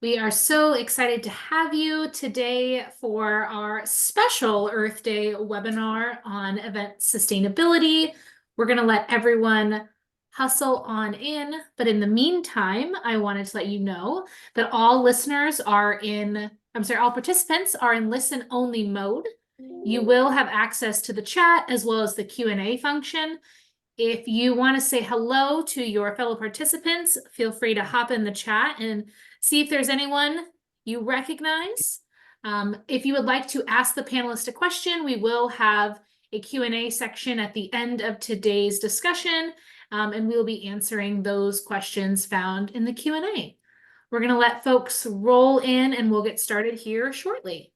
We are so excited to have you today for our special Earth Day webinar on event sustainability. We're going to let everyone hustle on in, but in the meantime, I wanted to let you know that all participants are in listen only mode. You will have access to the chat as well as the Q&A function. If you want to say hello to your fellow participants, feel free to hop in the chat and see if there's anyone you recognize. If you would like to ask the panelist a question, we will have a Q&A section at the end of today's discussion, and we'll be answering those questions found in the Q&A. We're going to let folks roll in and we'll get started here shortly.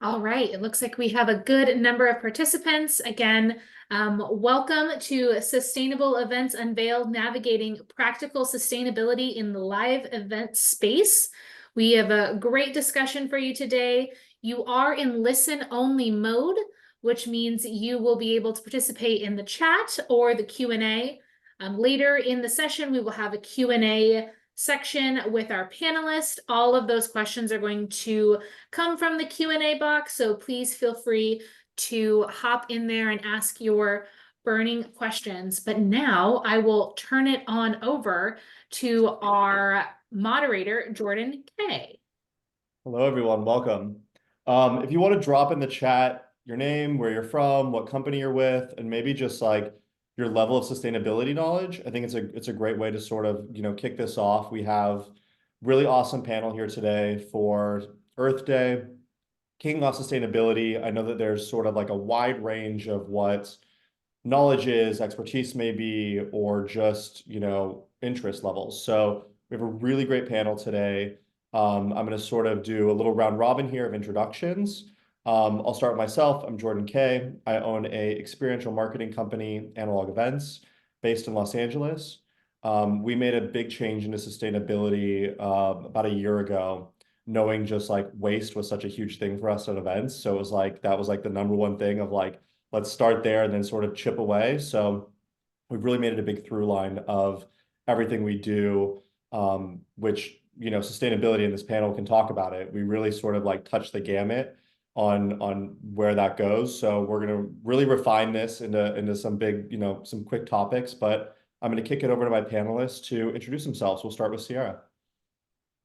All right, it looks like we have a good number of participants. Again, welcome to Sustainable Events Unveiled, Navigating Practical Sustainability in the Live Event Space. We have a great discussion for you today. You are in listen-only mode, which means you will be able to participate in the chat or the Q&A. Later in the session, we will have a Q&A section with our panelists. All of those questions are going to come from the Q&A box, so please feel free to hop in there and ask your burning questions. But now I will turn it on over to our moderator, Jordan Kay. Hello, everyone. Welcome. If you want to drop in the chat your name, where you're from, what company you're with, and maybe just like your level of sustainability knowledge, I think it's a great way to sort of, kick this off. We have really awesome panel here today for Earth Day, kicking off sustainability. I know that there's sort of like a wide range of what knowledge is, expertise maybe, or just, interest levels. So we have a really great panel today. I'm going to sort of do a little round robin here of introductions. I'll start with myself. I'm Jordan Kay. I own a experiential marketing company, Analog Events, based in Los Angeles. We made a big change into sustainability about a year ago, knowing just like waste was such a huge thing for us at events. So it was like, that was like the number one thing of like, let's start there and then sort of chip away. So we've really made it a big through line of everything we do, which, sustainability in this panel can talk about it. We really sort of like touch the gamut on where that goes. So we're going to really refine this into some big, some quick topics, but I'm going to kick it over to my panelists to introduce themselves. We'll start with Sierra.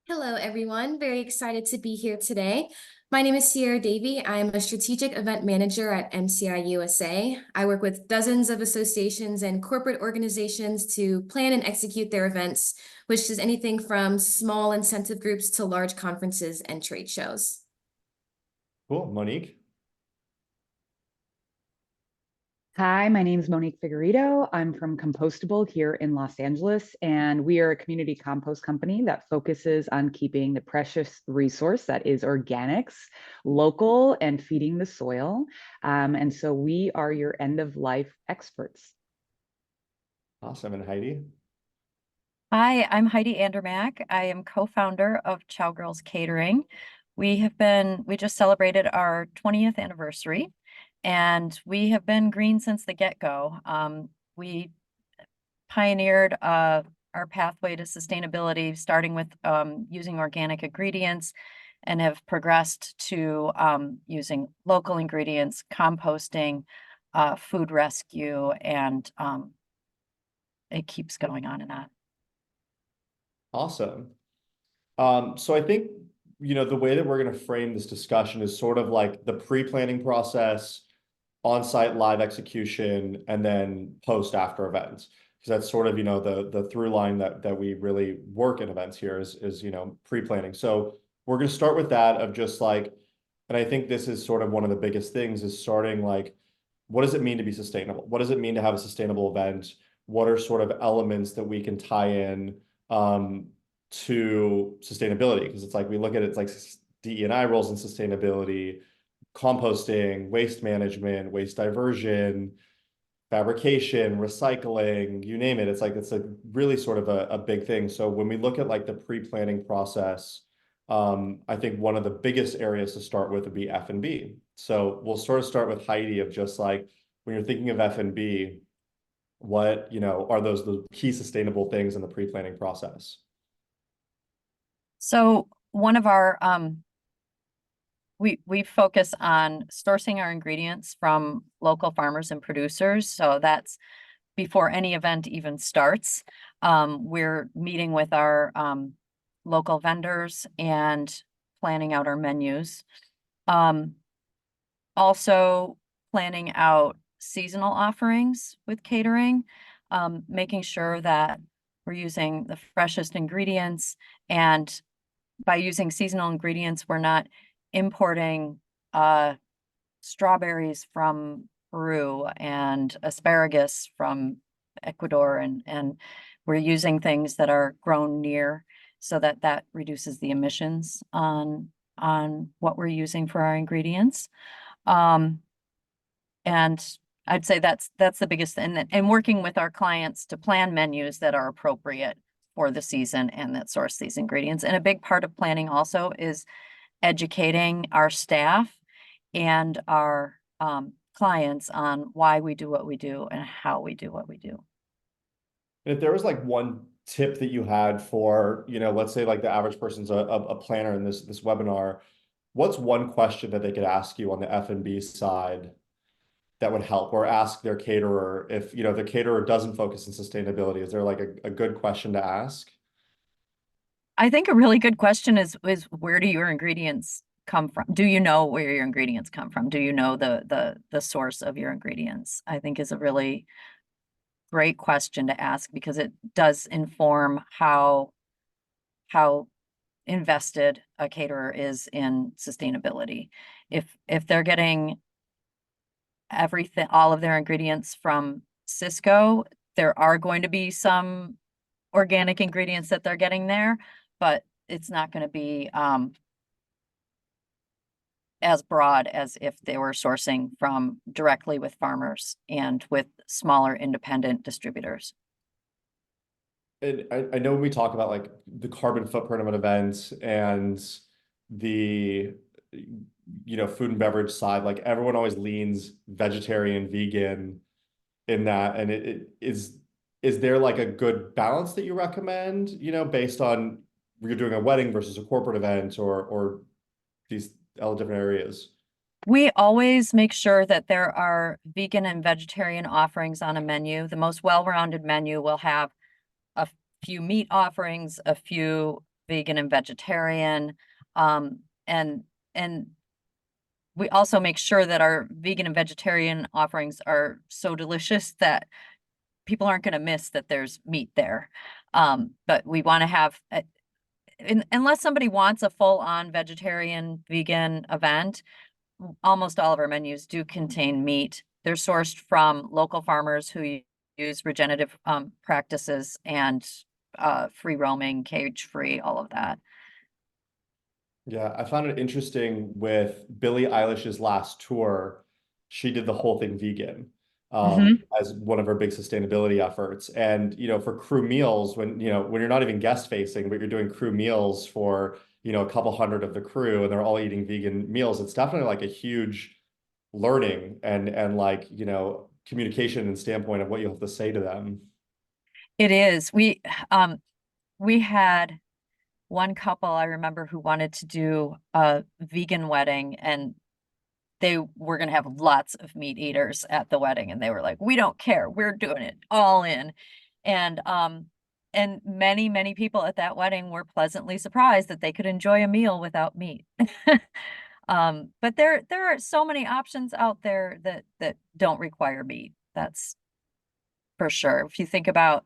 Hello, everyone. Very excited to be here today. My name is Sierra Davey. I'm a strategic event manager at MCI USA. I work with dozens of associations and corporate organizations to plan and execute their events, which is anything from small incentive groups to large conferences and trade shows. Cool. Monique. Hi, my name is Monique Figueredo. I'm from Compostable here in Los Angeles, and we are a community compost company that focuses on keeping the precious resource that is organics local and feeding the soil. And so we are your end of life experts. Awesome. And Heidi? Hi, I'm Heidi Andermack. I am co-founder of Chowgirls Catering. We just celebrated our 20th anniversary. And we have been green since the get-go. We pioneered our pathway to sustainability, starting with using organic ingredients, and have progressed to using local ingredients, composting, food rescue, and it keeps going on and on. Awesome. So I think, the way that we're going to frame this discussion is sort of like the pre-planning process, on-site live execution, and then post after events. Because that's sort of, the through line that we really work in events here is pre-planning. So we're going to start with that of just like, and I think this is sort of one of the biggest things is starting like, what does it mean to be sustainable? What does it mean to have a sustainable event? What are sort of elements that we can tie in to sustainability? Because it's like, we look at it, it's like DE&I roles in sustainability, composting, waste management, waste diversion, fabrication, recycling, you name it. It's like, it's a really sort of a big thing. So when we look at like the pre-planning process, I think one of the biggest areas to start with would be F&B. So we'll sort of start with Heidi of just like, when you're thinking of F&B, what, are those the key sustainable things in the pre-planning process? So one of our we focus on sourcing our ingredients from local farmers and producers. So that's before any event even starts. We're meeting with our local vendors and planning out our menus. Also planning out seasonal offerings with catering, making sure that we're using the freshest ingredients, and by using seasonal ingredients, we're not importing strawberries from Peru and asparagus from Ecuador, and we're using things that are grown near, so that reduces the emissions on what we're using for our ingredients. And I'd say that's the biggest thing, and working with our clients to plan menus that are appropriate for the season and that source these ingredients. And a big part of planning also is educating our staff and our clients on why we do what we do and how we do what we do. And if there was like one tip that you had for, let's say like the average person's a planner in this webinar, what's one question that they could ask you on the F&B side that would help, or ask their caterer if, the caterer doesn't focus on sustainability? Is there like a good question to ask? I think a really good question is where do your ingredients come from? Do you know where your ingredients come from? Do you know the source of your ingredients? I think is a really great question to ask, because it does inform how invested a caterer is in sustainability. If they're getting everything, all of their ingredients from Cisco, there are going to be some organic ingredients that they're getting there, but it's not going to be as broad as if they were sourcing from directly with farmers and with smaller independent distributors. And I know when we talk about like the carbon footprint of an event and the food and beverage side, like everyone always leans vegetarian, vegan in that. And is there like a good balance that you recommend, based on you're doing a wedding versus a corporate event, or these all different areas? We always make sure that there are vegan and vegetarian offerings on a menu. The most well-rounded menu will have a few meat offerings, a few vegan and vegetarian, and we also make sure that our vegan and vegetarian offerings are so delicious that people aren't going to miss that there's meat there. But we want to have, unless somebody wants a full-on vegetarian vegan event, almost all of our menus do contain meat. They're sourced from local farmers who use regenerative practices and free roaming, cage-free, all of that. Yeah, I found it interesting with Billie Eilish's last tour. She did the whole thing vegan as one of her big sustainability efforts. And, for crew meals, when you're not even guest facing, but you're doing crew meals for, a couple hundred of the crew and they're all eating vegan meals, it's definitely like a huge learning and like, communication and standpoint of what you have to say to them. It is. We had one couple, I remember, who wanted to do a vegan wedding, and they were going to have lots of meat eaters at the wedding, and they were like, we don't care, we're doing it all in. And many people at that wedding were pleasantly surprised that they could enjoy a meal without meat. But there are so many options out there that don't require meat. That's for sure. If you think about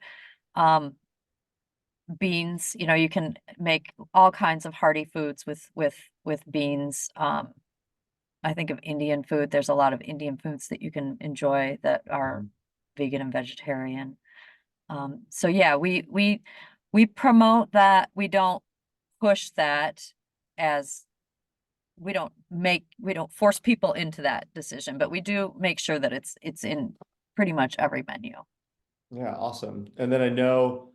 beans, you can make all kinds of hearty foods with beans. I think of Indian food. There's a lot of Indian foods that you can enjoy that are vegan and vegetarian. So yeah, we promote that. We don't push that, as we don't force people into that decision, but we do make sure that it's in pretty much every menu. Yeah, awesome. And then I know,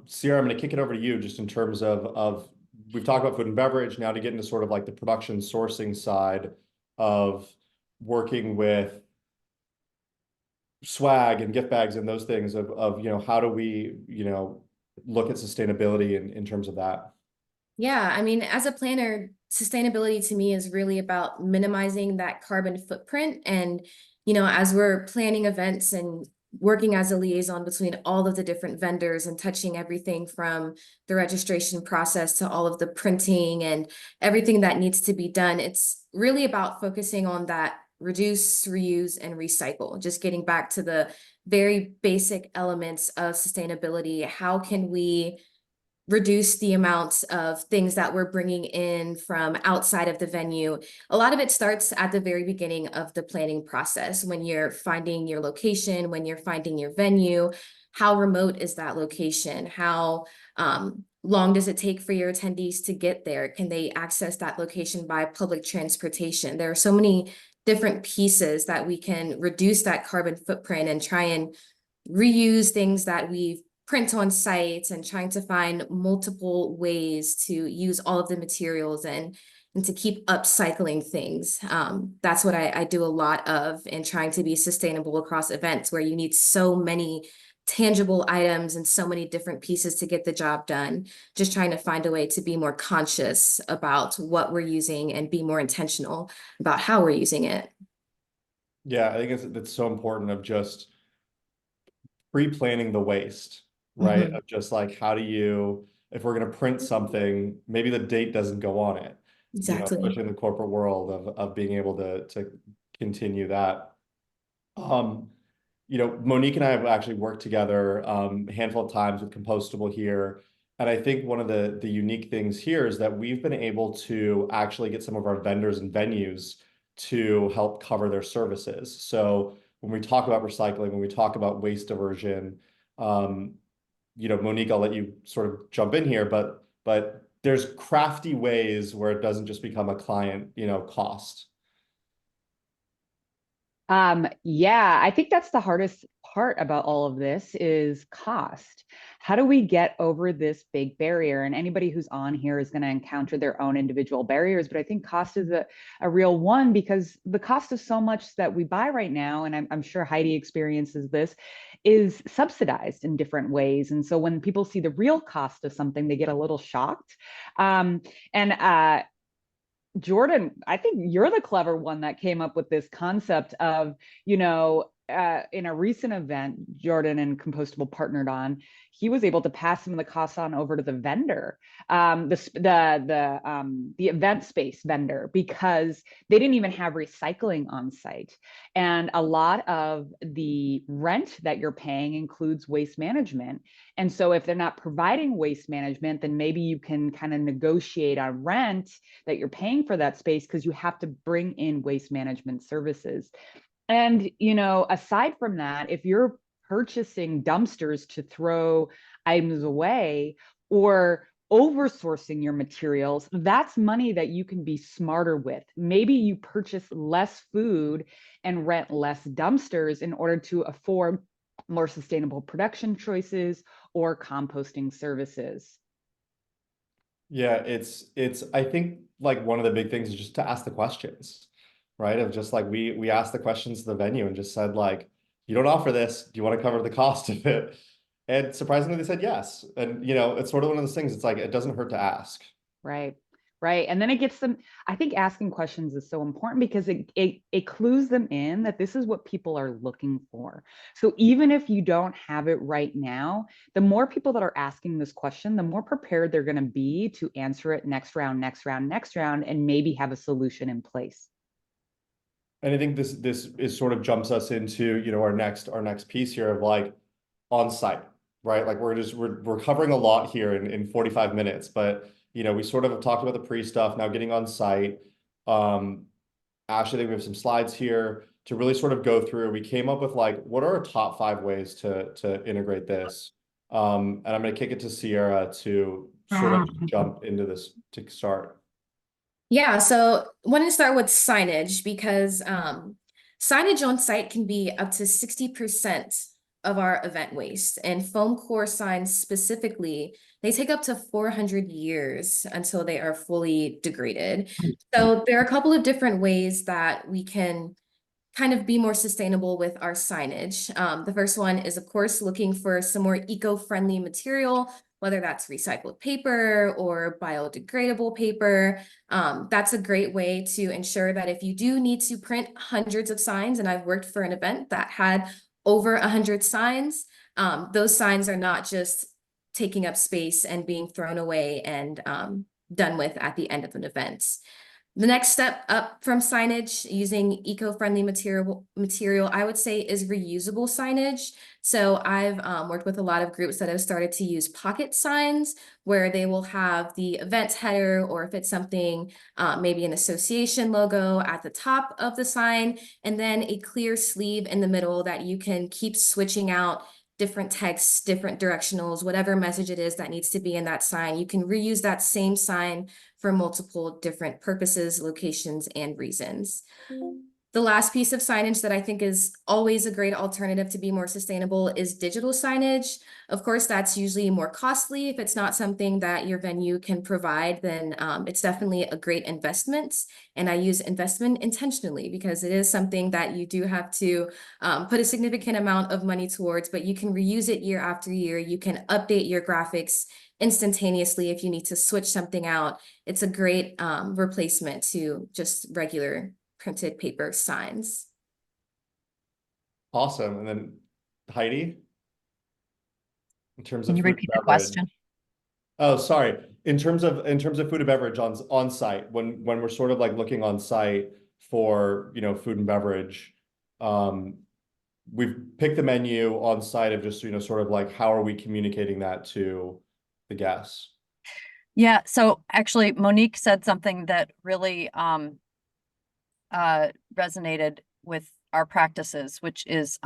Sierra, I'm going to kick it over to you just in terms of we've talked about food and beverage, now to get into sort of like the production sourcing side of working with swag and gift bags and those things of how do we, look at sustainability in terms of that? Yeah, I mean, as a planner, sustainability to me is really about minimizing that carbon footprint. And, as we're planning events and working as a liaison between all of the different vendors and touching everything from the registration process to all of the printing and everything that needs to be done, it's really about focusing on that reduce, reuse, and recycle. Just getting back to the very basic elements of sustainability. How can we reduce the amount of things that we're bringing in from outside of the venue? A lot of it starts at the very beginning of the planning process, when you're finding your location, when you're finding your venue. How remote is that location? How long does it take for your attendees to get there? Can they access that location by public transportation? There are so many different pieces that we can reduce that carbon footprint and try and reuse things that we've print on sites, and trying to find multiple ways to use all of the materials and to keep upcycling things. That's what I do a lot of, and trying to be sustainable across events where you need so many tangible items and so many different pieces to get the job done. Just trying to find a way to be more conscious about what we're using and be more intentional about how we're using it. Yeah, I think it's so important of just pre-planning the waste, right? Mhm. Of just like, how do you, if we're going to print something, maybe the date doesn't go on it, Exactly. especially in the corporate world of being able to continue that. Um, Monique and I have actually worked together a handful of times with Compostable here. And I think one of the unique things here is that we've been able to actually get some of our vendors and venues to help cover their services. So when we talk about recycling, when we talk about waste diversion, Monique, I'll let you sort of jump in here, but there's crafty ways where it doesn't just become a client, cost. Yeah, I think that's the hardest part about all of this is cost. How do we get over this big barrier? And anybody who's on here is going to encounter their own individual barriers, but I think cost is a real one, because the cost of so much that we buy right now, and I'm sure Heidi experiences this, is subsidized in different ways. And so when people see the real cost of something, they get a little shocked. And Jordan, I think you're the clever one that came up with this concept of, in a recent event, Jordan and Compostable partnered on, he was able to pass some of the costs on over to the vendor, the event space vendor, because they didn't even have recycling on site. And a lot of the rent that you're paying includes waste management. And so if they're not providing waste management, then maybe you can kind of negotiate on rent that you're paying for that space, because you have to bring in waste management services. And, aside from that, if you're purchasing dumpsters to throw items away, or oversourcing your materials, that's money that you can be smarter with. Maybe you purchase less food and rent less dumpsters in order to afford more sustainable production choices or composting services. Yeah, it's I think like one of the big things is just to ask the questions, right? Of just like we asked the questions to the venue and just said like, you don't offer this, do you want to cover the cost of it? And surprisingly they said yes. And it's sort of one of those things, it's like it doesn't hurt to ask. Right. Right. And then it gets them, I think asking questions is so important, because it clues them in that this is what people are looking for. So even if you don't have it right now, the more people that are asking this question, the more prepared they're going to be to answer it next round, next round, next round, and maybe have a solution in place. And I think this is sort of jumps us into, our next piece here of like on site, right? Like we're covering a lot here in 45 minutes, but we sort of have talked about the pre stuff, now getting on site. Ashley, I think we have some slides here to really sort of go through. We came up with like, what are our top 5 ways to integrate this? And I'm going to kick it to Sierra to sort of jump into this to start. Yeah, so I wanted to start with signage, because signage on site can be up to 60% of our event waste. And foam core signs specifically, they take up to 400 years until they are fully degraded. So there are a couple of different ways that we can kind of be more sustainable with our signage. The first one is, of course, looking for some more eco-friendly material, whether that's recycled paper or biodegradable paper. That's a great way to ensure that if you do need to print hundreds of signs, and I've worked for an event that had over 100 signs, those signs are not just taking up space and being thrown away and done with at the end of an event. The next step up from signage using eco-friendly material, I would say, is reusable signage. So I've worked with a lot of groups that have started to use pocket signs where they will have the event header, or if it's something, maybe an association logo at the top of the sign, and then a clear sleeve in the middle that you can keep switching out different texts, different directionals, whatever message it is that needs to be in that sign. You can reuse that same sign for multiple different purposes, locations, and reasons. The last piece of signage that I think is always a great alternative to be more sustainable is digital signage. Of course, that's usually more costly. If it's not something that your venue can provide, then it's definitely a great investment. And I use investment intentionally because it is something that you do have to put a significant amount of money towards, but you can reuse it year after year. You can update your graphics instantaneously if you need to switch something out. It's a great replacement to just regular printed paper signs. Awesome. And then Heidi, in terms Can of you food repeat and the beverage. question? Oh, sorry. In terms of food and beverage on site, when we're sort of like looking on site for, you know, food and beverage, we've picked the menu on site of just, you know, sort of like how are we communicating that to the guests? Yeah, so actually Monique said something that really resonated with our practices, which is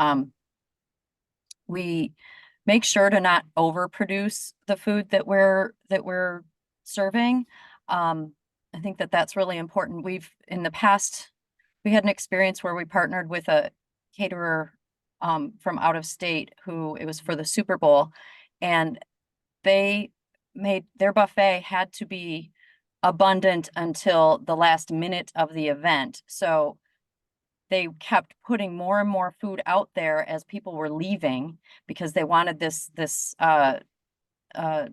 we make sure to not overproduce the food that we're serving. I think that that's really important. In the past, we had an experience where we partnered with a caterer from out of state who it was for the Super Bowl, and they made their buffet had to be abundant until the last minute of the event. So they kept putting more and more food out there as people were leaving because they wanted this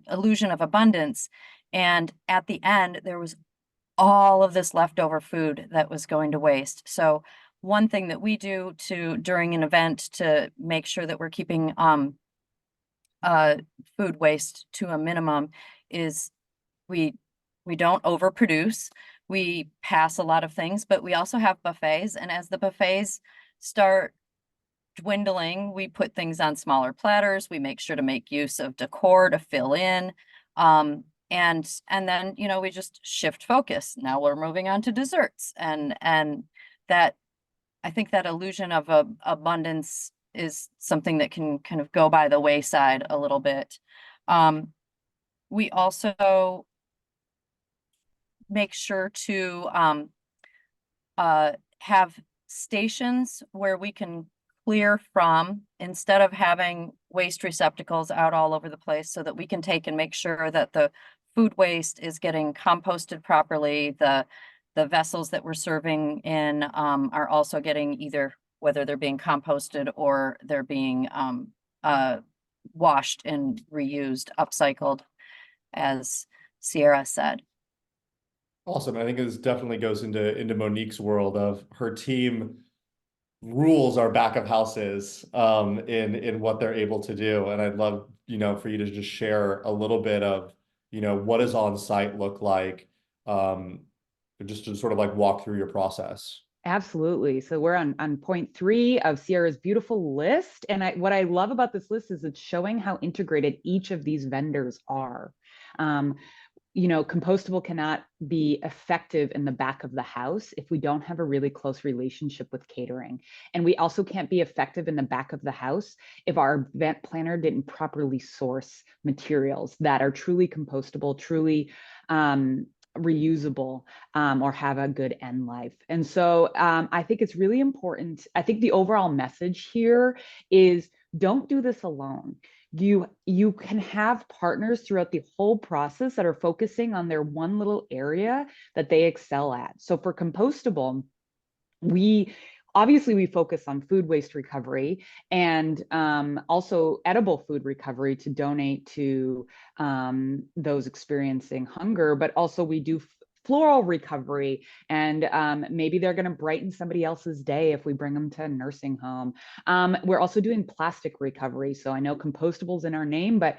illusion of abundance. And at the end, there was all of this leftover food that was going to waste. So one thing that we do during an event to make sure that we're keeping food waste to a minimum is we don't overproduce. We pass a lot of things, but we also have buffets. And as the buffets start dwindling, we put things on smaller platters. We make sure to make use of decor to fill in. And then, you know, we just shift focus. Now we're moving on to desserts. And that, I think that illusion of abundance is something that can kind of go by the wayside a little bit. We also make sure to have stations where we can clear from instead of having waste receptacles out all over the place, so that we can take and make sure that the food waste is getting composted properly. The vessels that we're serving in are also getting either, whether they're being composted or they're being washed and reused, upcycled, as Sierra said. Awesome. I think this definitely goes into Monique's world of her team rules our back of houses in what they're able to do. And I'd love, you know, for you to just share a little bit of, you know, what does on site look like, just to sort of like walk through your process. Absolutely. So we're on point 3 of Sierra's beautiful list. And what I love about this list is it's showing how integrated each of these vendors are. You know, compostable cannot be effective in the back of the house if we don't have a really close relationship with catering. And we also can't be effective in the back of the house if our event planner didn't properly source materials that are truly compostable, truly reusable, or have a good end life. And so I think it's really important. I think the overall message here is don't do this alone. You can have partners throughout the whole process that are focusing on their one little area that they excel at. So for compostable, we focus on food waste recovery and also edible food recovery to donate to those experiencing hunger, but also we do floral recovery, and maybe they're going to brighten somebody else's day if we bring them to a nursing home. We're also doing plastic recovery. So I know compostables in our name, but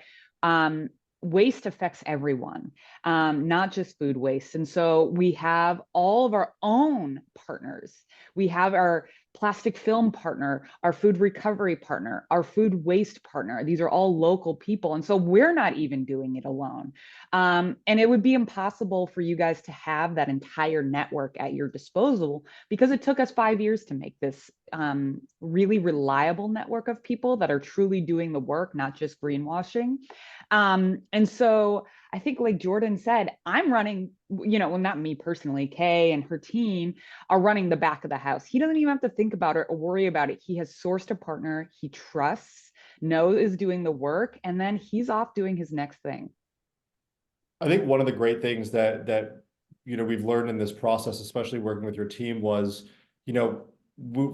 waste affects everyone, not just food waste. And so we have all of our own partners. We have our plastic film partner, our food recovery partner, our food waste partner. These are all local people. And so we're not even doing it alone. And it would be impossible for you guys to have that entire network at your disposal because it took us 5 years to make this really reliable network of people that are truly doing the work, not just greenwashing. And so I think, like Jordan said, I'm running, well, not me personally, Kay and her team are running the back of the house. He doesn't even have to think about it or worry about it. He has sourced a partner he trusts, knows is doing the work, and then he's off doing his next thing. I think one of the great things that we've learned in this process, especially working with your team, was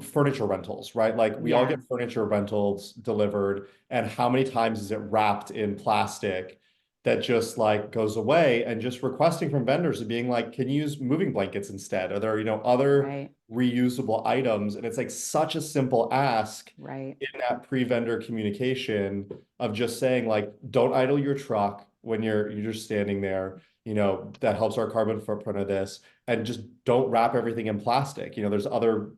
furniture rentals, right? Like we all get furniture rentals delivered, and how many times is it wrapped in plastic that just like goes away, and just requesting from vendors and being like, can you use moving blankets instead? Are there other reusable items? And it's like such a simple ask in that pre-vendor communication of just saying like, don't idle your truck when you're just standing there. That helps our carbon footprint of this, and just don't wrap everything in plastic. There's other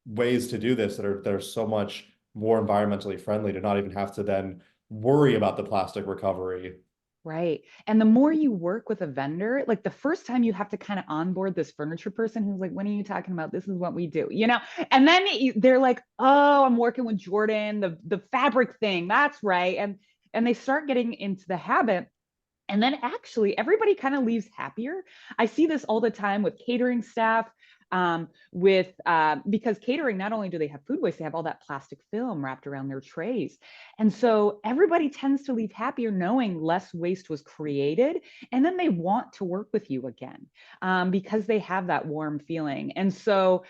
ways to do this that are so much more environmentally friendly to not even have to then worry about the plastic recovery. Right. And the more you work with a vendor, like the first time you have to kind of onboard this furniture person who's like, when are you talking about? This is what we do, And then they're like, oh, I'm working with Jordan, the fabric thing. That's right. And they start getting into the habit. And then actually everybody kind of leaves happier. I see this all the time with catering staff, because catering, not only do they have food waste, they have all that plastic film wrapped around their trays. And so everybody tends to leave happier knowing less waste was created. And then they want to work with you again, because they have that warm feeling. And so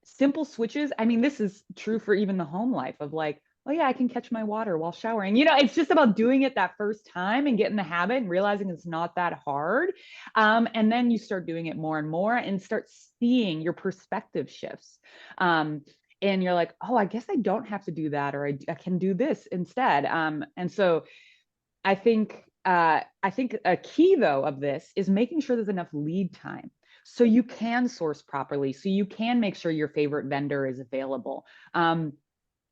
simple switches, I mean, this is true for even the home life of like, oh yeah, I can catch my water while showering. It's just about doing it that first time and getting the habit and realizing it's not that hard. And then you start doing it more and more and start seeing your perspective shifts. And you're like, oh, I guess I don't have to do that, or I can do this instead. And so I think a key though of this is making sure there's enough lead time so you can source properly, so you can make sure your favorite vendor is available.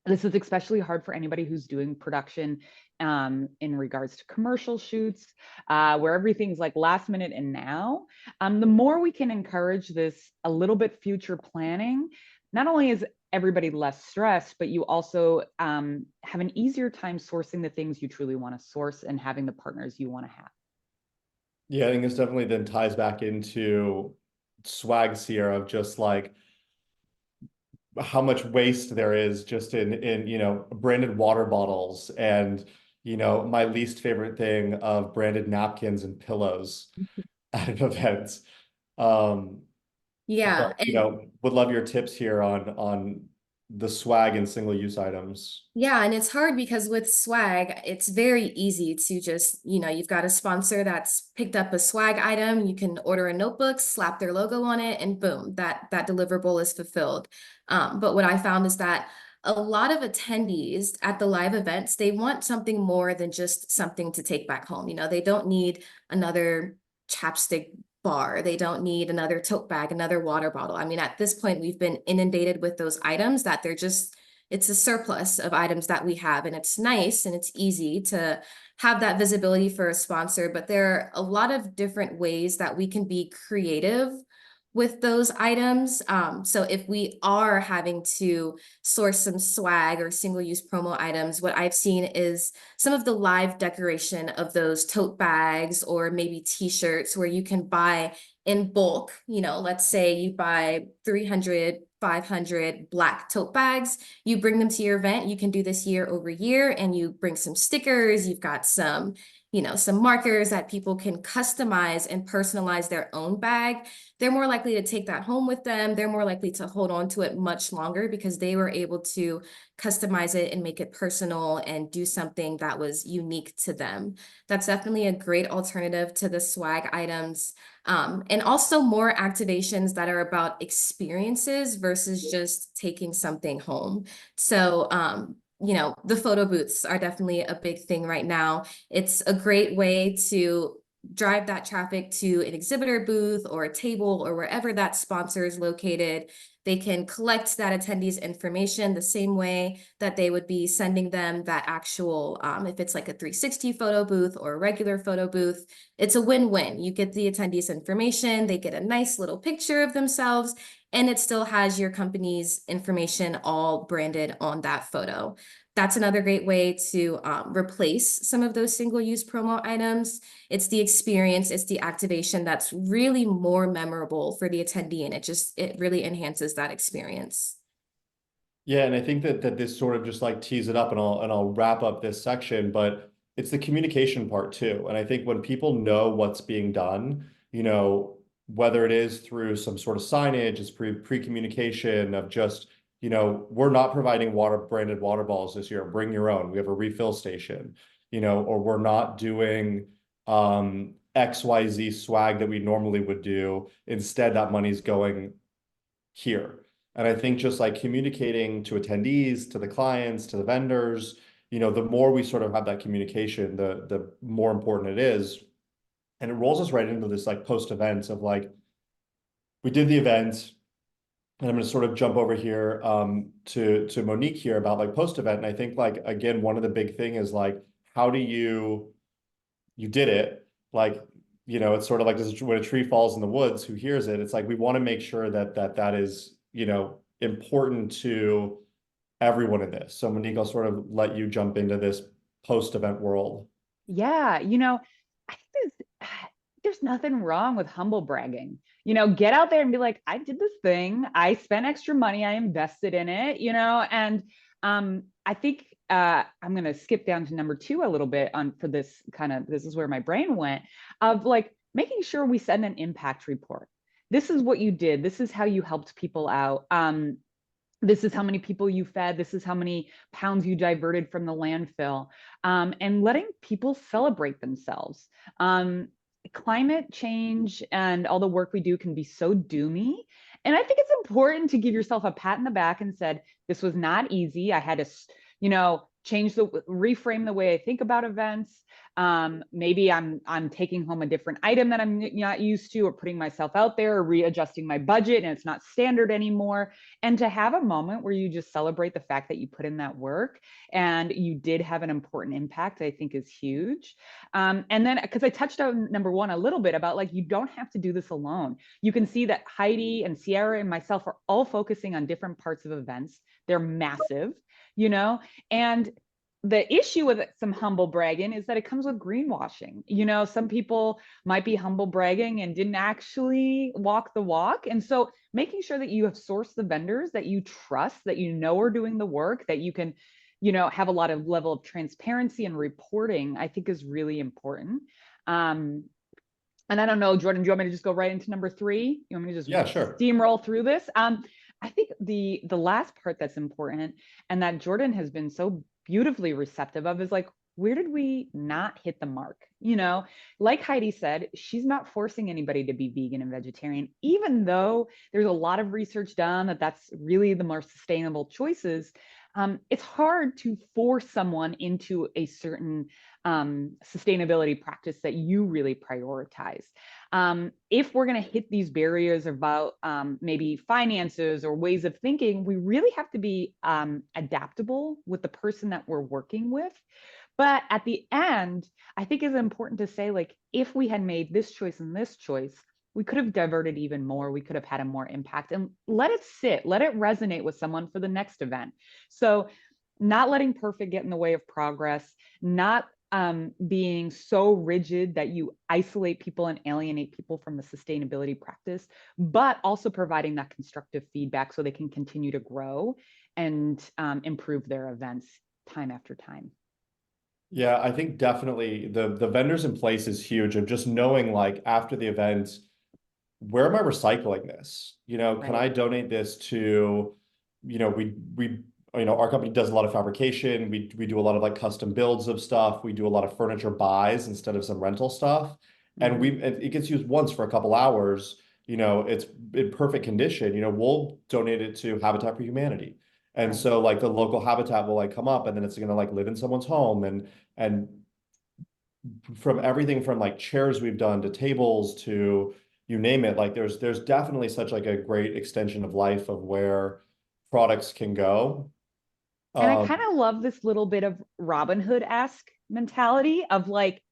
This is especially hard for anybody who's doing production in regards to commercial shoots, where everything's like last minute and now. The more we can encourage this a little bit future planning, not only is everybody less stressed, but you also have an easier time sourcing the things you truly want to source and having the partners you want to have. Yeah, I think this definitely then ties back into swag's here of just like how much waste there is just in branded water bottles, and my least favorite thing of branded napkins and pillows at events. Yeah. But would love your tips here on the swag and single-use items. Yeah, and it's hard because with swag, it's very easy to just, you've got a sponsor that's picked up a swag item, you can order a notebook, slap their logo on it, and boom, that deliverable is fulfilled. But what I found is that a lot of attendees at the live events, they want something more than just something to take back home. They don't need another chapstick bar. They don't need another tote bag, another water bottle. I mean, at this point, we've been inundated with those items that it's a surplus of items that we have, and it's nice and it's easy to have that visibility for a sponsor, but there are a lot of different ways that we can be creative with those items. So if we are having to source some swag or single-use promo items, what I've seen is some of the live decoration of those tote bags or maybe t-shirts where you can buy in bulk. Let's say you buy 300, 500 black tote bags. You bring them to your event. You can do this year over year, and you bring some stickers. You've got some, some markers that people can customize and personalize their own bag. They're more likely to take that home with them. They're more likely to hold on to it much longer because they were able to customize it and make it personal and do something that was unique to them. That's definitely a great alternative to the swag items. And also more activations that are about experiences versus just taking something home. So, the photo booths are definitely a big thing right now. It's a great way to drive that traffic to an exhibitor booth or a table or wherever that sponsor is located. They can collect that attendee's information the same way that they would be sending them that actual, if it's like a 360 photo booth or a regular photo booth, it's a win-win. You get the attendee's information, they get a nice little picture of themselves, and it still has your company's information all branded on that photo. That's another great way to replace some of those single-use promo items. It's the experience, it's the activation that's really more memorable for the attendee, and it really enhances that experience. Yeah, and I think that this sort of just like tees it up, and I'll wrap up this section, but it's the communication part too. And I think when people know what's being done, whether it is through some sort of signage, it's pre-communication of just, we're not providing branded water bottles this year, bring your own. We have a refill station, or we're not doing XYZ swag that we normally would do. Instead, that money's going here. And I think just like communicating to attendees, to the clients, to the vendors, the more we sort of have that communication, the more important it is. And it rolls us right into this like post events of like, we did the event, and I'm going to sort of jump over here to Monique here about like post event. And I think like, again, one of the big thing is like, how do you did it? Like, it's sort of like this, when a tree falls in the woods, who hears it? It's like, we want to make sure that is, important to everyone in this. So Monique, I'll sort of let you jump into this post-event world. Yeah, I think there's nothing wrong with humble bragging. Get out there and be like, I did this thing, I spent extra money, I invested in it, and I think I'm going to skip down to number 2 a little bit for this this is where my brain went, of like making sure we send an impact report. This is what you did. This is how you helped people out. This is how many people you fed. This is how many pounds you diverted from the landfill, and letting people celebrate themselves. Climate change and all the work we do can be so doomy. And I think it's important to give yourself a pat in the back and said, this was not easy. I had to, reframe the way I think about events. Maybe I'm taking home a different item that I'm not used to, or putting myself out there, or readjusting my budget and it's not standard anymore. And to have a moment where you just celebrate the fact that you put in that work and you did have an important impact, I think is huge. And then, because I touched on number 1 a little bit about like, you don't have to do this alone. You can see that Heidi and Sierra and myself are all focusing on different parts of events. They're massive, and the issue with some humble bragging is that it comes with greenwashing. Some people might be humble bragging and didn't actually walk the walk. And so making sure that you have sourced the vendors that you trust, that are doing the work, that you can, have a lot of level of transparency and reporting, I think is really important. And I don't know, Jordan, do you want me to just go right into number 3? You want me to just sure. steamroll through this? I think the last part that's important, and that Jordan has been so beautifully receptive of, is like, where did we not hit the mark? Like Heidi said, she's not forcing anybody to be vegan and vegetarian, even though there's a lot of research done that that's really the more sustainable choices. It's hard to force someone into a certain sustainability practice that you really prioritize. If we're going to hit these barriers about maybe finances or ways of thinking, we really have to be adaptable with the person that we're working with. But at the end, I think it's important to say, like, if we had made this choice and this choice, we could have diverted even more. We could have had a more impact, and let it sit, let it resonate with someone for the next event. So not letting perfect get in the way of progress, not being so rigid that you isolate people and alienate people from the sustainability practice, but also providing that constructive feedback so they can continue to grow and improve their events time after time. Yeah, I think definitely the vendors in place is huge, of just knowing like after the event, where am I recycling this? You know, can I Right. donate this to, our company does a lot of fabrication. We do a lot of like custom builds of stuff. We do a lot of furniture buys instead of some rental stuff. And Mhm. it gets used once for a couple hours. It's in perfect condition. We'll donate it to Habitat for Humanity. And Right. so like the local habitat will like come up, and then it's gonna like live in someone's home, and from everything from like chairs we've done to tables to you name it, like there's definitely such like a great extension of life of where products can go. And I Um, kind of love this little bit of Robin Hood-esque mentality of like,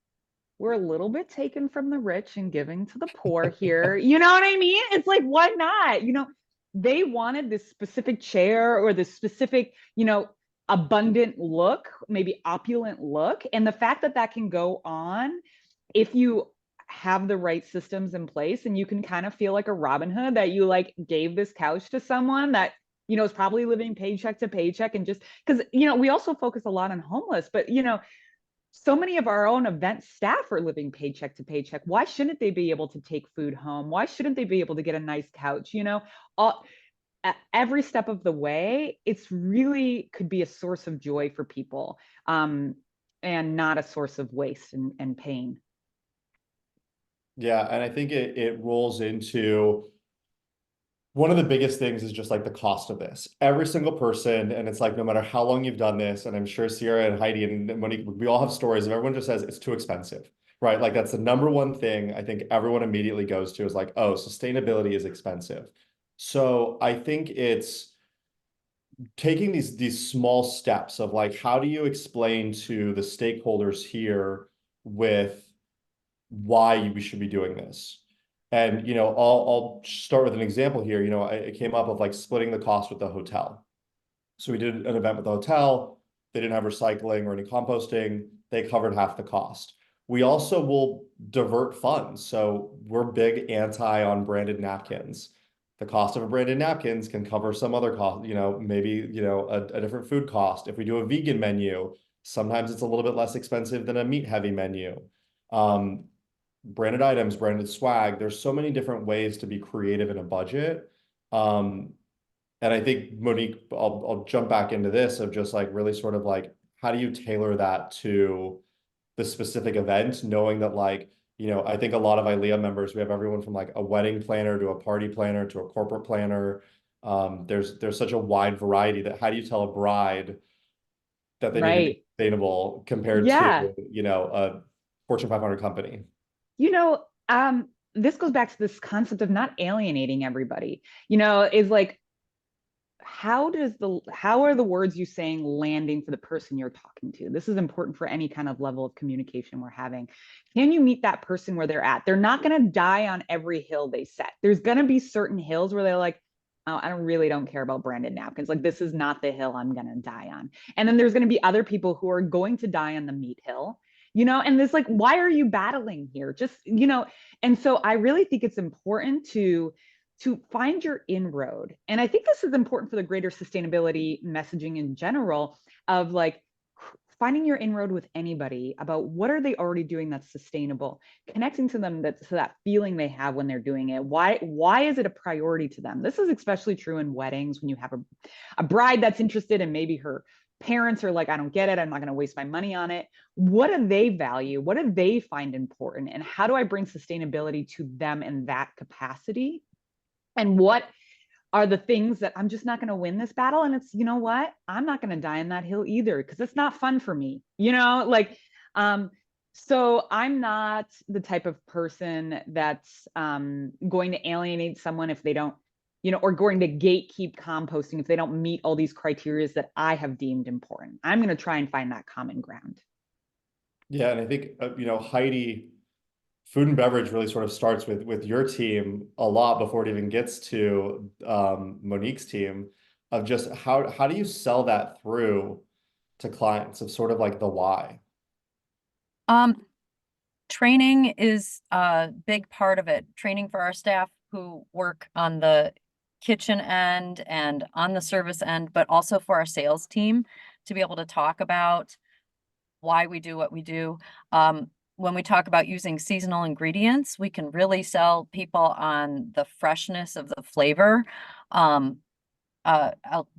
we're a little bit taken from the rich and giving to the poor here. You know what I mean? It's like, why not? They wanted this specific chair or this specific, abundant look, maybe opulent look. And the fact that that can go on if you have the right systems in place, and you can kind of feel like a Robin Hood that you like gave this couch to someone that is probably living paycheck to paycheck, and just because we also focus a lot on homeless, but so many of our own event staff are living paycheck to paycheck. Why shouldn't they be able to take food home? Why shouldn't they be able to get a nice couch? All, at every step of the way, it's really could be a source of joy for people, and not a source of waste and pain. yeah, and I think it rolls into one of the biggest things is just like the cost of this. Every single person, and it's like no matter how long you've done this, and I'm sure Sierra and Heidi and Monique, we all have stories of everyone just says it's too expensive, right? Like that's the number one thing I think everyone immediately goes to is like, oh, sustainability is expensive. So I think it's taking these small steps of like, how do you explain to the stakeholders here with why we should be doing this? And I'll start with an example here. It came up of like splitting the cost with the hotel. So we did an event with the hotel. They didn't have recycling or any composting. They covered half the cost. We also will divert funds. So we're big anti on branded napkins. The cost of a branded napkins can cover some other cost, maybe, a different food cost. If we do a vegan menu, sometimes it's a little bit less expensive than a meat heavy menu. Um, Branded items, branded swag. There's so many different ways to be creative in a budget. Um, and I think Monique, I'll jump back into this of just like really sort of like, how do you tailor that to the specific event, knowing that like, I think a lot of ILEA members, we have everyone from like a wedding planner to a party planner to a corporate planner. There's such a wide variety that how do you tell a bride that they need to be Right. sustainable compared to, Yeah. a Fortune 500 company? You know, this goes back to this concept of not alienating everybody. Is like, how are the words you saying landing for the person you're talking to? This is important for any kind of level of communication we're having. Can you meet that person where they're at? They're not going to die on every hill they set. There's going to be certain hills where they're like, oh, I don't care about branded napkins. Like, this is not the hill I'm going to die on. And then there's going to be other people who are going to die on the meat hill. And this, like, why are you battling here? Just, and so I really think it's important to find your inroad. And I think this is important for the greater sustainability messaging in general, of like finding your inroad with anybody about what are they already doing that's sustainable, connecting to them, that feeling they have when they're doing it. Why is it a priority to them? This is especially true in weddings, when you have a bride that's interested, and maybe her parents are like, I don't get it, I'm not going to waste my money on it. What do they value? What do they find important? And how do I bring sustainability to them in that capacity? And what are the things that I'm just not going to win this battle? And it's, what? I'm not going to die on that hill either, because it's not fun for me, like, so I'm not the type of person that's going to alienate someone if they don't, or going to gatekeep composting if they don't meet all these criteria that I have deemed important. I'm going to try and find that common ground. Yeah, and I think Heidi, food and beverage really sort of starts with your team a lot before it even gets to Monique's team, of just how do you sell that through to clients of sort of like the why? Training is a big part of it. Training for our staff who work on the kitchen end and on the service end, but also for our sales team to be able to talk about why we do what we do. When we talk about using seasonal ingredients, we can really sell people on the freshness of the flavor. I'll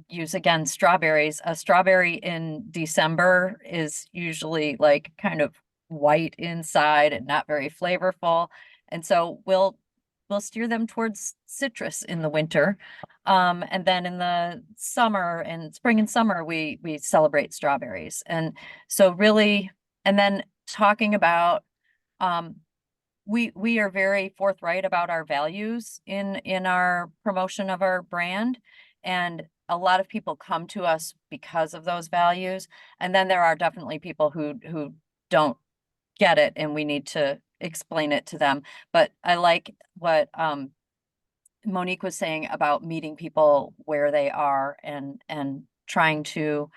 use again strawberries. A strawberry in December is usually like kind of white inside and not very flavorful. And so we'll steer them towards citrus in the winter. And then in the summer and spring and summer, we celebrate strawberries. And so really, and then talking about we are very forthright about our values in our promotion of our brand. And a lot of people come to us because of those values. And then there are definitely people who don't get it and we need to explain it to them. But I like what Monique was saying about meeting people where they are and trying to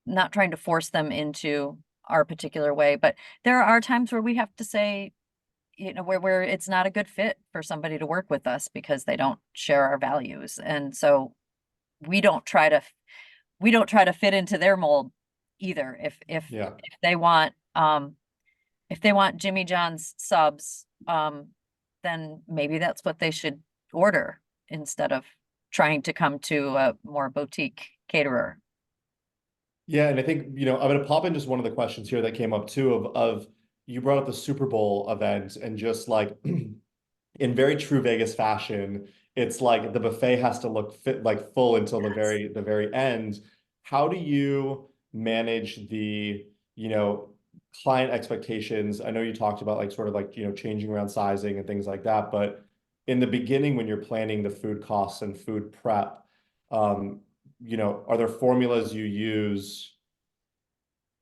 not trying to force them into our particular way. But there are times where we have to say, you know, where it's not a good fit for somebody to work with us because they don't share our values. And so we don't try to fit into their mold either. If they want Jimmy John's subs, then maybe that's what they should order instead of trying to come to a more boutique caterer. Yeah, and I think, I'm going to pop in just one of the questions here that came up too of you brought up the Super Bowl event and just like in very true Vegas fashion, it's like the buffet has to look like full until the very end. How do you manage the, client expectations? I know you talked about like sort of like, changing around sizing and things like that, but in the beginning when you're planning the food costs and food prep, are there formulas you use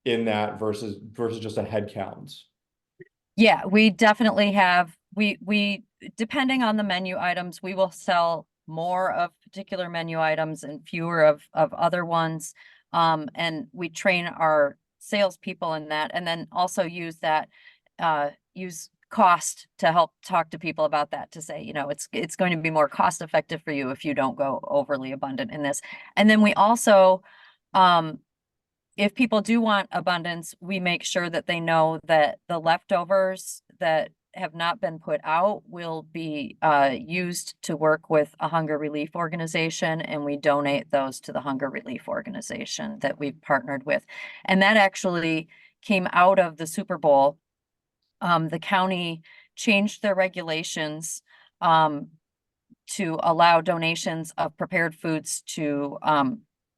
in that versus just a head count? Yeah, we definitely have, we depending on the menu items, we will sell more of particular menu items and fewer of other ones. And we train our salespeople in that, and then also use that, use cost to help talk to people about that, to say, it's going to be more cost effective for you if you don't go overly abundant in this. And then we also, if people do want abundance, we make sure that they know that the leftovers that have not been put out will be used to work with a hunger relief organization, and we donate those to the hunger relief organization that we've partnered with. And that actually came out of the Super Bowl. The county changed their regulations to allow donations of prepared foods to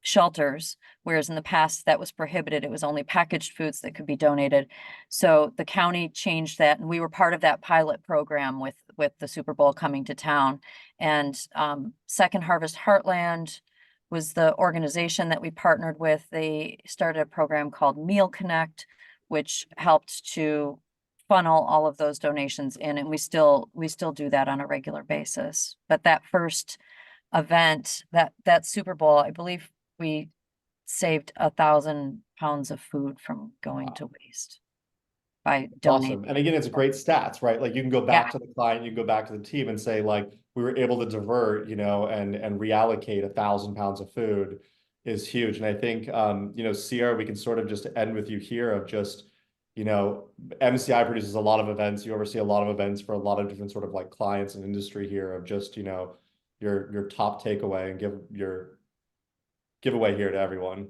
shelters, whereas in the past that was prohibited. It was only packaged foods that could be donated. So the county changed that, and we were part of that pilot program with the Super Bowl coming to town. And Second Harvest Heartland was the organization that we partnered with. They started a program called Meal Connect, which helped to funnel all of those donations in, and we still do that on a regular basis. But that first event, that Super Bowl, I believe we saved 1,000 pounds of food from going to waste by donating. Awesome. And again, it's great stats, right? Like you can go back to the client, you can go back to the team and say like, we were able to divert, and reallocate 1,000 pounds of food is huge. And I think, Sierra, we can sort of just end with you here of just, MCI produces a lot of events. You oversee a lot of events for a lot of different sort of like clients and industry here of just, your top takeaway and give your giveaway here to everyone.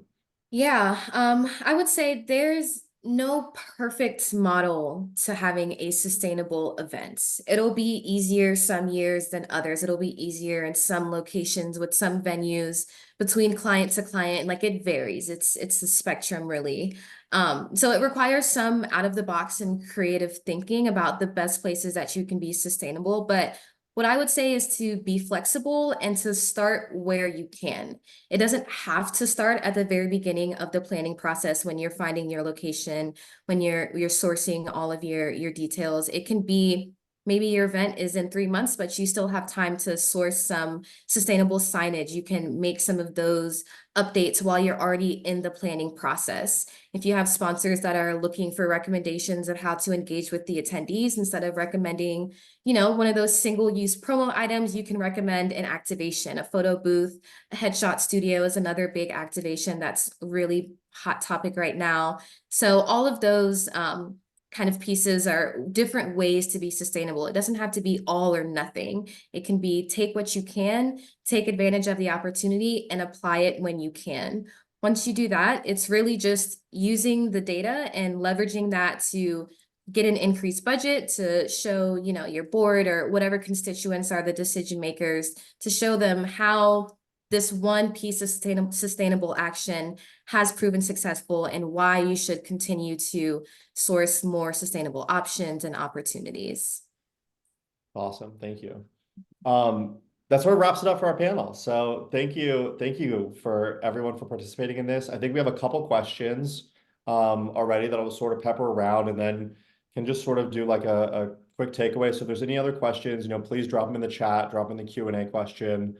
Yeah, I would say there's no perfect model to having a sustainable event. It'll be easier some years than others. It'll be easier in some locations with some venues between client to client. Like it varies. It's the spectrum really. So it requires some out of the box and creative thinking about the best places that you can be sustainable. But what I would say is to be flexible and to start where you can. It doesn't have to start at the very beginning of the planning process when you're finding your location, when you're sourcing all of your details. It can be maybe your event is in 3 months, but you still have time to source some sustainable signage. You can make some of those updates while you're already in the planning process. If you have sponsors that are looking for recommendations of how to engage with the attendees, instead of recommending, one of those single-use promo items, you can recommend an activation. A photo booth, a headshot studio is another big activation that's really hot topic right now. So all of those kind of pieces are different ways to be sustainable. It doesn't have to be all or nothing. It can be take what you can, take advantage of the opportunity, and apply it when you can. Once you do that, it's really just using the data and leveraging that to get an increased budget, to show, your board or whatever constituents are the decision makers, to show them how this one piece of sustainable action has proven successful and why you should continue to source more sustainable options and opportunities. Awesome. Thank you. That sort of wraps it up for our panel. So thank you for everyone for participating in this. I think we have a couple questions already that I'll sort of pepper around, and then can just sort of do like a quick takeaway. So if there's any other questions, please drop them in the chat, drop in the Q&A question.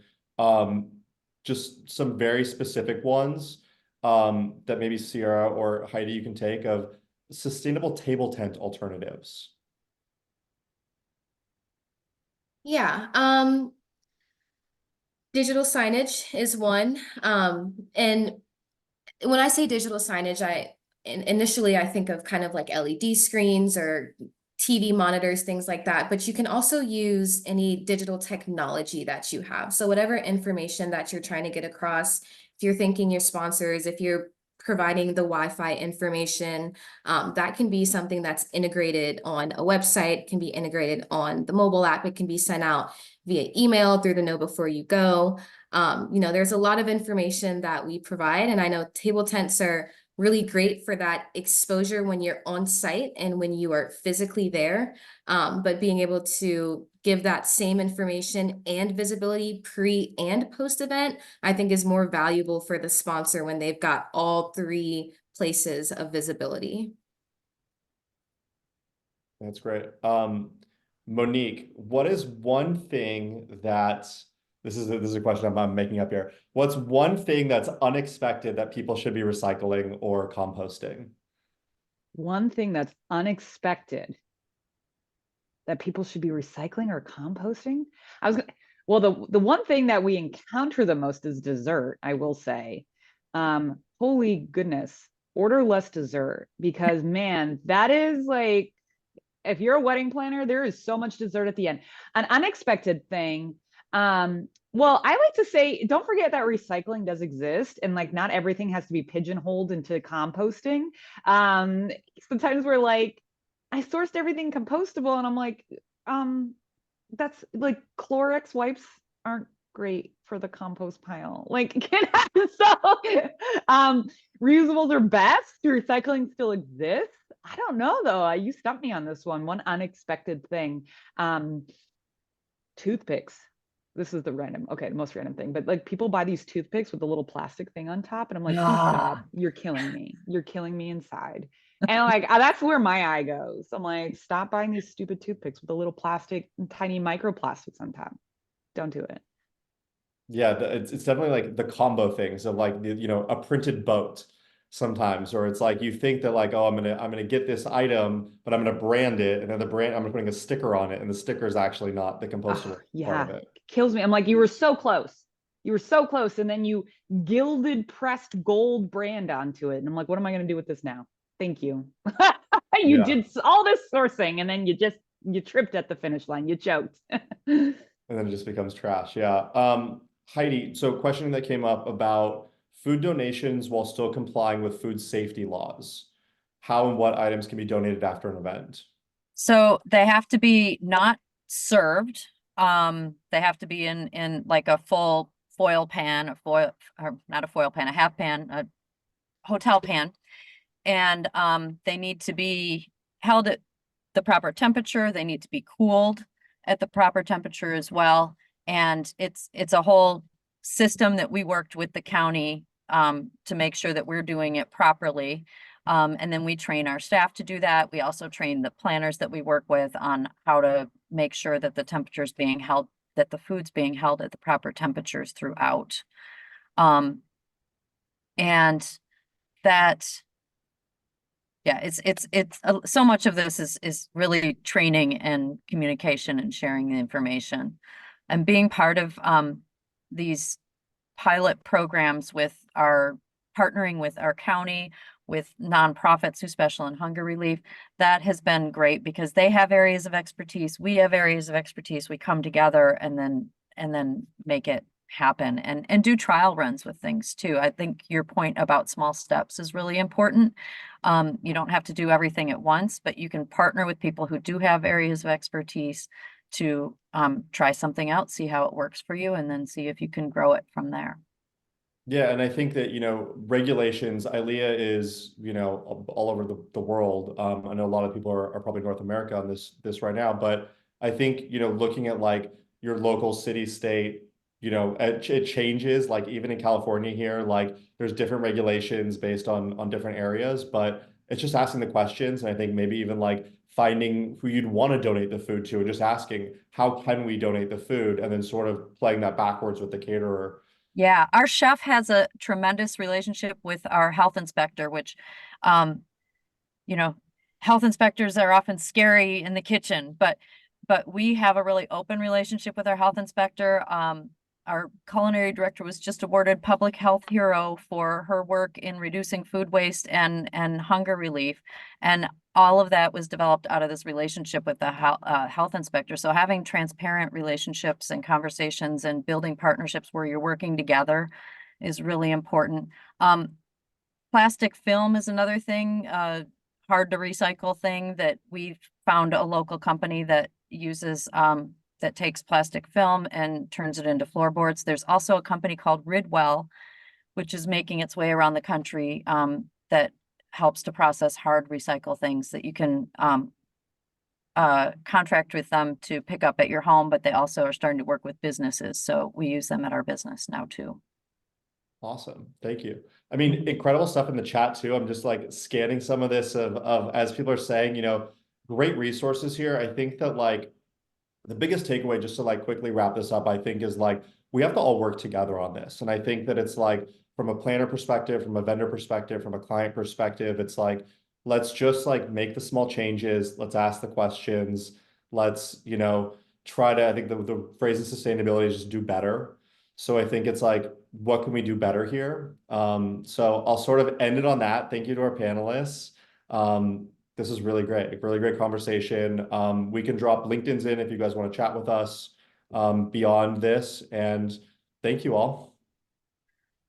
Just some very specific ones that maybe Sierra or Heidi you can take of sustainable table tent alternatives. Yeah, digital signage is one. And when I say digital signage, initially I think of kind of like LED screens or TV monitors, things like that, but you can also use any digital technology that you have. So whatever information that you're trying to get across, if you're thanking your sponsors, if you're providing the Wi-Fi information, that can be something that's integrated on a website, can be integrated on the mobile app, it can be sent out via email through the Know Before You Go. There's a lot of information that we provide, and I know table tents are really great for that exposure when you're on site and when you are physically there. But being able to give that same information and visibility pre and post event, I think is more valuable for the sponsor when they've got all three places of visibility. That's great. Monique, what is one thing that this is a question I'm making up here. What's one thing that's unexpected that people should be recycling or composting? One thing that's unexpected that people should be recycling or composting? Well, the one thing that we encounter the most is dessert, I will say. Holy goodness, order less dessert, because man, that is like, if you're a wedding planner, there is so much dessert at the end. An unexpected thing. Well, I like to say, don't forget that recycling does exist, and like not everything has to be pigeonholed into composting. Sometimes we're like, I sourced everything compostable, and I'm like, that's like Clorox wipes aren't great for the compost pile. Like, reusables are best. Recycling still exists. I don't know though. You stumped me on this one. One unexpected thing. Toothpicks. This is the most random thing, but like people buy these toothpicks with a little plastic thing on top, and I'm like, please stop. You're killing me. You're killing me inside. And like, that's where my eye goes. I'm like, stop buying these stupid toothpicks with a little plastic, tiny microplastics on top. Don't do it. Yeah, it's definitely like the combo things of like, a printed boat sometimes, or it's like you think that like, oh, I'm gonna get this item, but I'm gonna brand it, and then I'm putting a sticker on it, and the sticker is actually not the compostable part of it. Kills me. I'm like, you were so close. You were so close, and then you gilded pressed gold brand onto it, and I'm like, what am I gonna do with this now? Thank you. You did all this sourcing, and then you tripped at the finish line. You choked. And then it just becomes trash. Yeah. Heidi, so a question that came up about food donations while still complying with food safety laws. How and what items can be donated after an event? So they have to be not served. They have to be in like a full foil pan, or not a foil pan, a half pan, a hotel pan. And they need to be held at the proper temperature. They need to be cooled at the proper temperature as well. And it's a whole system that we worked with the county to make sure that we're doing it properly. And then we train our staff to do that. We also train the planners that we work with on how to make sure that the temperature's being held, that the food's being held at the proper temperatures throughout. And that, yeah, so much of this is really training and communication and sharing the information. And being part of these pilot programs partnering with our county, with nonprofits who specialize in hunger relief, that has been great because they have areas of expertise, we have areas of expertise, we come together and then make it happen and do trial runs with things too. I think your point about small steps is really important. You don't have to do everything at once, but you can partner with people who do have areas of expertise to try something out, see how it works for you, and then see if you can grow it from there. Yeah, and I think that, regulations, ILEA is, all over the world. I know a lot of people are probably North America on this right now, but I think, looking at like your local city, state, it changes, like even in California here, like there's different regulations based on different areas, but it's just asking the questions. And I think maybe even like finding who you'd want to donate the food to and just asking, how can we donate the food? And then sort of playing that backwards with the caterer. Yeah, our chef has a tremendous relationship with our health inspector, which, you know, health inspectors are often scary in the kitchen, but we have a really open relationship with our health inspector. Our culinary director was just awarded Public Health Hero for her work in reducing food waste and hunger relief. And all of that was developed out of this relationship with the health inspector. So having transparent relationships and conversations and building partnerships where you're working together is really important. Plastic film is another thing, hard to recycle thing that we've found a local company that uses that takes plastic film and turns it into floorboards. There's also a company called Ridwell, which is making its way around the country that helps to process hard recycle things that you can contract with them to pick up at your home, but they also are starting to work with businesses. So we use them at our business now too. Awesome. Thank you. I mean, incredible stuff in the chat too. I'm just like scanning some of this of as people are saying, great resources here. I think that like the biggest takeaway, just to like quickly wrap this up, I think is like, we have to all work together on this. And I think that it's like, from a planner perspective, from a vendor perspective, from a client perspective, it's like, let's just like make the small changes. Let's ask the questions. Let's, try to, I think the phrase in sustainability is just do better. So I think it's like, what can we do better here? So I'll sort of end it on that. Thank you to our panelists. This is really great conversation. We can drop LinkedIn's in if you guys want to chat with us beyond this. And thank you all.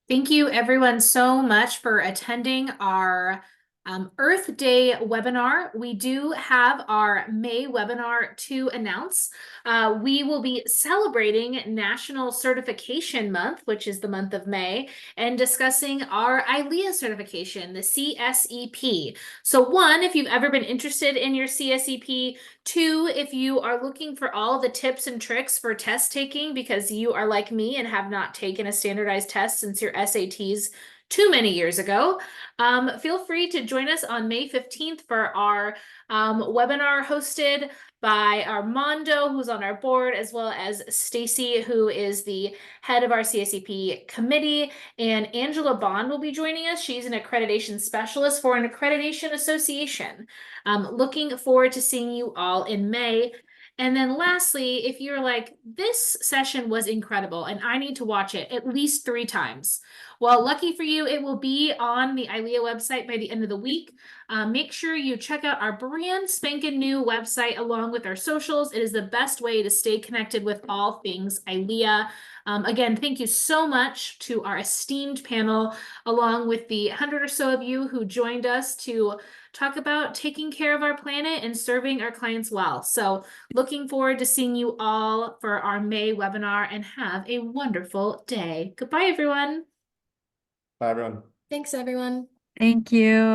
Thank you everyone so much for attending our Earth Day webinar. We do have our May webinar to announce. We will be celebrating National Certification Month, which is the month of May, and discussing our ILEA certification, the CSEP. So one, if you've ever been interested in your CSEP, two, if you are looking for all the tips and tricks for test taking because you are like me and have not taken a standardized test since your SATs too many years ago, feel free to join us on May 15th for our webinar hosted by Armando, who's on our board, as well as Stacy, who is the head of our CSEP committee, and Angela Bond will be joining us. She's an accreditation specialist for an accreditation association. Looking forward to seeing you all in May. And then lastly, if you're like, this session was incredible and I need to watch it at least 3 times. Well, lucky for you, it will be on the ILEA website by the end of the week. Make sure you check out our brand spanking new website along with our socials. It is the best way to stay connected with all things ILEA. Again, thank you so much to our esteemed panel, along with the 100 or so of you who joined us to talk about taking care of our planet and serving our clients well. So looking forward to seeing you all for our May webinar, and have a wonderful day. Goodbye, everyone. Bye, everyone. Thanks, everyone. Thank you.